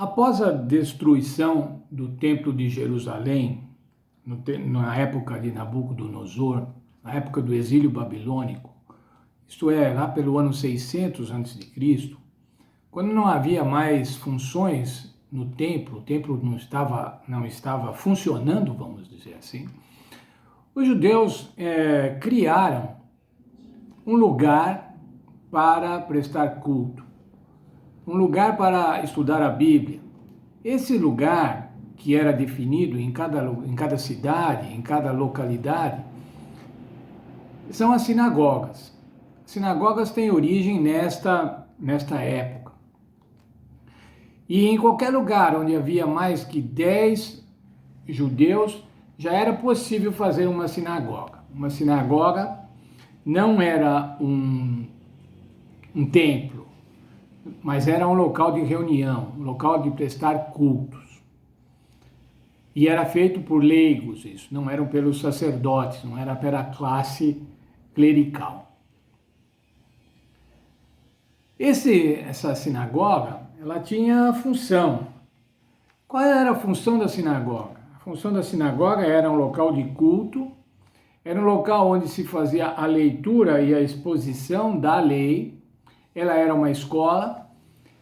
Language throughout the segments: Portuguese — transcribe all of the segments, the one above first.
Após a destruição do Templo de Jerusalém, na época de Nabucodonosor, na época do exílio babilônico, isto é, lá pelo ano 600 a.C., quando não havia mais funções no templo, o templo não estava funcionando, vamos dizer assim, os judeus criaram um lugar para prestar culto, um lugar para estudar a Bíblia. Esse lugar, que era definido em cada cidade, em cada localidade, são as sinagogas. As sinagogas têm origem nesta época. E em qualquer lugar onde havia mais que 10 judeus, já era possível fazer uma sinagoga. Uma sinagoga não era um templo, mas era um local de reunião, um local de prestar cultos. E era feito por leigos, isso, não eram pelos sacerdotes, não era pela classe clerical. Essa sinagoga, ela tinha função. Qual era a função da sinagoga? A função da sinagoga era um local de culto, era um local onde se fazia a leitura e a exposição da lei, ela era uma escola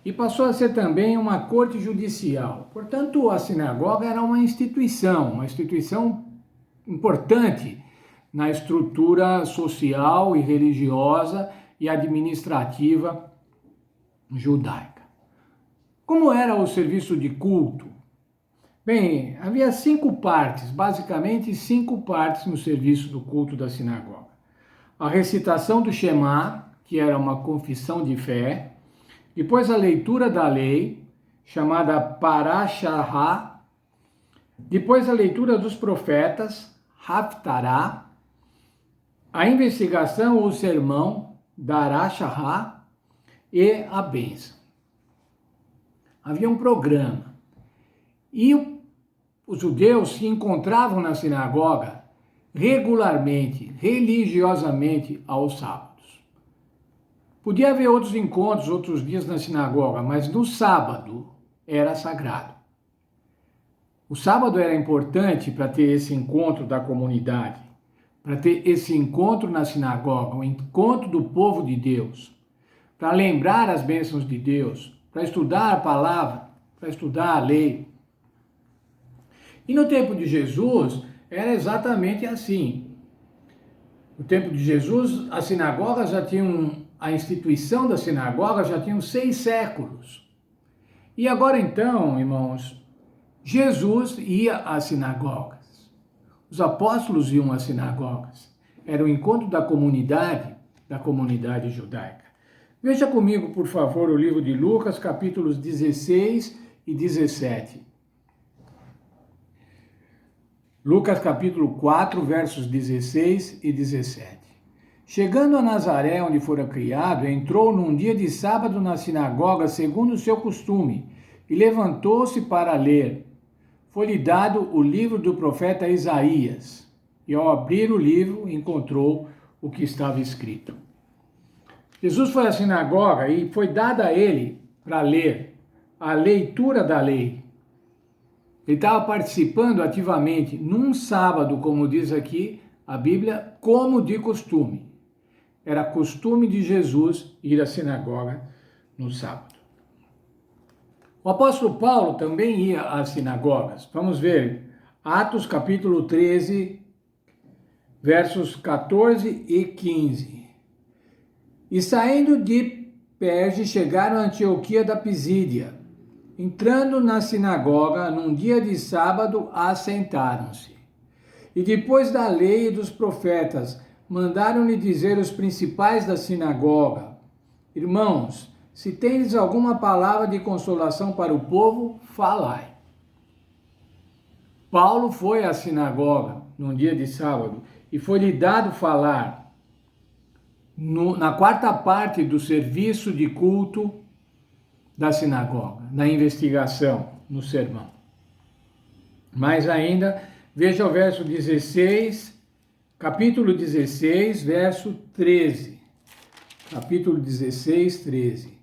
e passou a ser também uma corte judicial. Portanto, a sinagoga era uma instituição importante na estrutura social e religiosa e administrativa judaica. Como era o serviço de culto? Bem, havia 5 partes, basicamente 5 partes no serviço do culto da sinagoga. A recitação do Shema, que era uma confissão de fé, depois a leitura da lei, chamada Parashah, depois a leitura dos profetas, Haftarah, a investigação ou sermão, Darashah, e a bênção. Havia um programa. E os judeus se encontravam na sinagoga regularmente, religiosamente, aos sábados. Podia haver outros encontros, outros dias na sinagoga, mas no sábado era sagrado. O sábado era importante para ter esse encontro da comunidade, para ter esse encontro na sinagoga, o encontro do povo de Deus, para lembrar as bênçãos de Deus, para estudar a palavra, para estudar a lei. E no tempo de Jesus era exatamente assim. No tempo de Jesus, as sinagogas já tinham, a instituição da sinagoga já tinha 6 séculos. E agora então, irmãos, Jesus ia às sinagogas. Os apóstolos iam às sinagogas. Era o encontro da comunidade judaica. Veja comigo, por favor, o livro de Lucas, capítulos 16 e 17. Lucas capítulo 4, versos 16 e 17. Chegando a Nazaré, onde fora criado, entrou num dia de sábado na sinagoga, segundo o seu costume, e levantou-se para ler. Foi-lhe dado o livro do profeta Isaías, e ao abrir o livro, encontrou o que estava escrito. Jesus foi à sinagoga e foi dada a ele para ler a leitura da lei. Ele estava participando ativamente num sábado, como diz aqui a Bíblia, como de costume. Era costume de Jesus ir à sinagoga no sábado. O apóstolo Paulo também ia às sinagogas. Vamos ver Atos capítulo 13, versos 14 e 15. E saindo de Perge, chegaram a Antioquia da Pisídia. Entrando na sinagoga, num dia de sábado, assentaram-se. E depois da lei e dos profetas, mandaram-lhe dizer os principais da sinagoga: Irmãos, se tendes alguma palavra de consolação para o povo, falai. Paulo foi à sinagoga num dia de sábado e foi-lhe dado falar na 4ª parte do serviço de culto da sinagoga, na investigação, no sermão. Mais ainda, veja o verso 16, capítulo 16, verso 13. Capítulo 16, 13.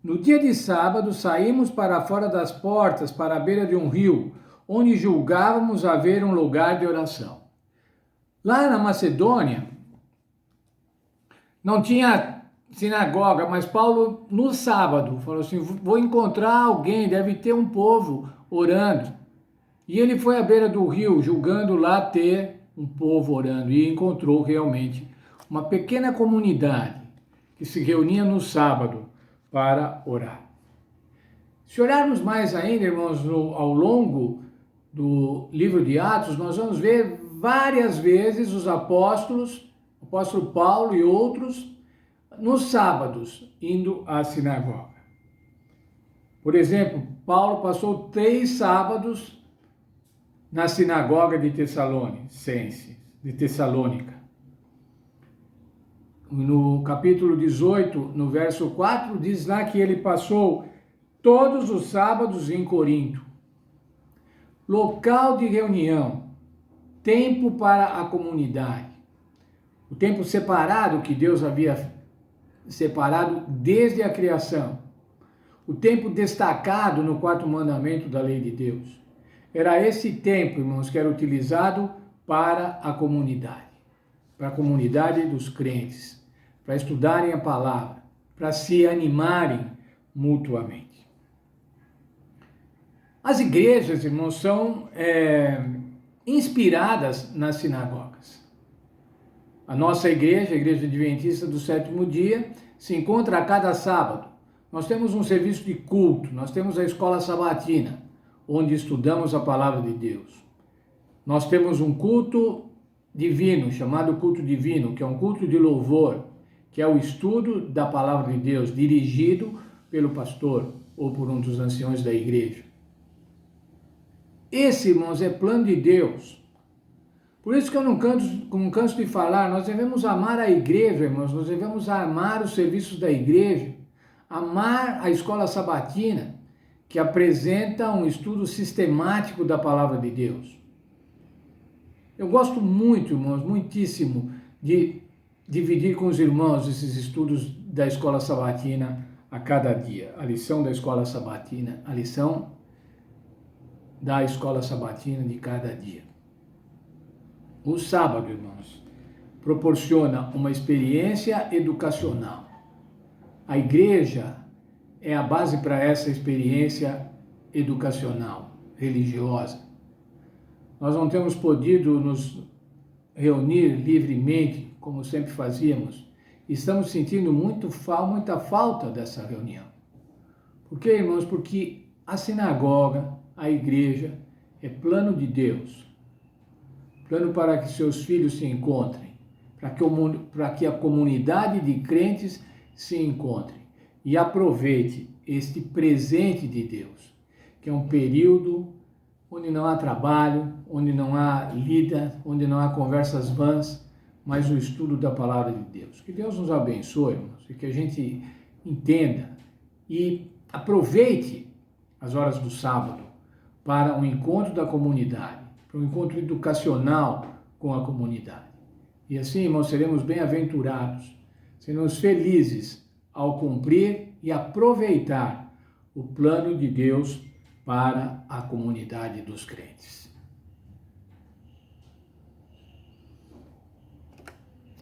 No dia de sábado, saímos para fora das portas, para a beira de um rio, onde julgávamos haver um lugar de oração. Lá na Macedônia, não tinha sinagoga, mas Paulo, no sábado, falou assim, vou encontrar alguém, deve ter um povo orando. E ele foi à beira do rio, julgando lá ter um povo orando, e encontrou realmente uma pequena comunidade que se reunia no sábado para orar. Se olharmos mais ainda, irmãos, ao longo do livro de Atos, nós vamos ver várias vezes os apóstolos, o apóstolo Paulo e outros, nos sábados, indo à sinagoga. Por exemplo, Paulo passou 3 sábados na sinagoga de Tessalônica. No capítulo 18, no verso 4, diz lá que ele passou todos os sábados em Corinto. Local de reunião, tempo para a comunidade. O tempo separado que Deus havia separado desde a criação. O tempo destacado no 4º mandamento da lei de Deus. Era esse tempo, irmãos, que era utilizado para a comunidade dos crentes, para estudarem a palavra, para se animarem mutuamente. As igrejas, irmãos, são inspiradas nas sinagogas. A nossa igreja, a Igreja Adventista do Sétimo Dia, se encontra a cada sábado. Nós temos um serviço de culto, nós temos a escola sabatina, onde estudamos a palavra de Deus. Nós temos um culto divino, chamado culto divino, que é um culto de louvor, que é o estudo da palavra de Deus, dirigido pelo pastor ou por um dos anciões da igreja. Esse, irmãos, é plano de Deus. Por isso que eu não canso de falar, nós devemos amar a igreja, irmãos, nós devemos amar os serviços da igreja, amar a escola sabatina, que apresenta um estudo sistemático da palavra de Deus. Eu gosto muito, irmãos, muitíssimo, de dividir com os irmãos esses estudos da escola sabatina a cada dia. A lição da escola sabatina, a lição da escola sabatina de cada dia. O sábado, irmãos, proporciona uma experiência educacional. A igreja é a base para essa experiência educacional, religiosa. Nós não temos podido nos reunir livremente, como sempre fazíamos. Estamos sentindo muita falta dessa reunião. Por quê, irmãos? Porque a sinagoga, a igreja, é plano de Deus. Plano para que seus filhos se encontrem, para que a comunidade de crentes se encontre e aproveite este presente de Deus, que é um período onde não há trabalho, onde não há lida, onde não há conversas vãs, mas o estudo da palavra de Deus. Que Deus nos abençoe, irmãos, e que a gente entenda e aproveite as horas do sábado para um encontro da comunidade, para um encontro educacional com a comunidade. E assim, irmãos, seremos bem-aventurados, seremos felizes ao cumprir e aproveitar o plano de Deus para a comunidade dos crentes.